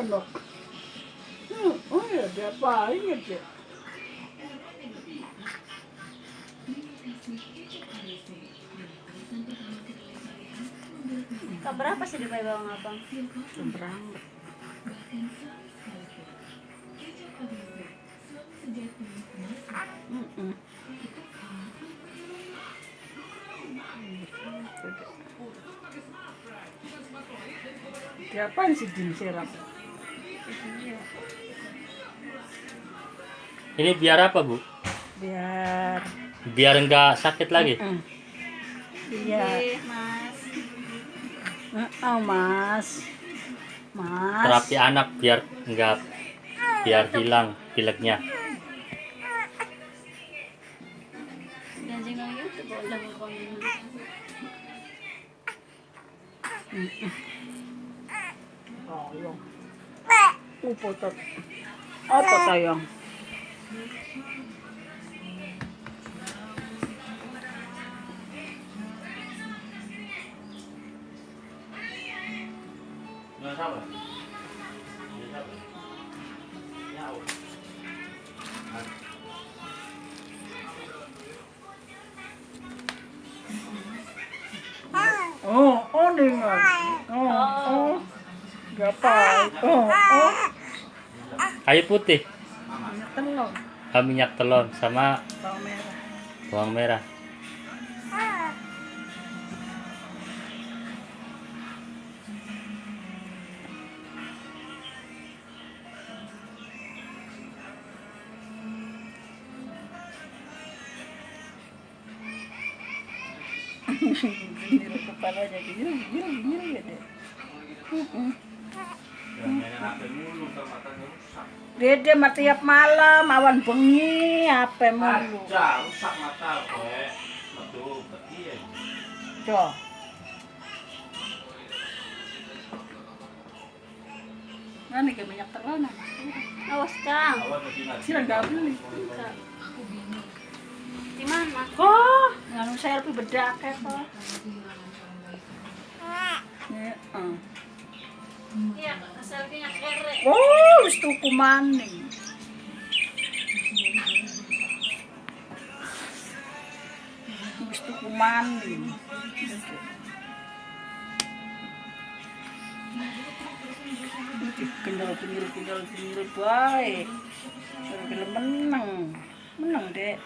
loh. Oh ya, diapain ya dia? Keberapa sih di bawang abang? Sembrang. Diapain sih Din siram? Ini biar apa, Bu? Biar Enggak sakit lagi. Biar Mas. Mas. Terapi anak biar hilang pileknya. Anjing lagi tuh boleh Tayong. Potot. Apa tayong? Oh, dengar. Oh. Gapai. Oh. Kayu putih, Minyak telur. minyak telur sama Bawang merah. bawang merah. Gini kepalanya gini ya deh. Dede mah tiap malam awan bengi apa mulu. Rusak mata gue. Betul, betul. Coba. Mana ke minyak telur nah? Awas Kang. Sila nggak beli. Di mana? Oh, nganu selfie bedak ya kok. Iya, selfie-nya kere. Oh, wis tuku maning. Wis tuku maning. Kendal baik. Film menang. Menang, Dek.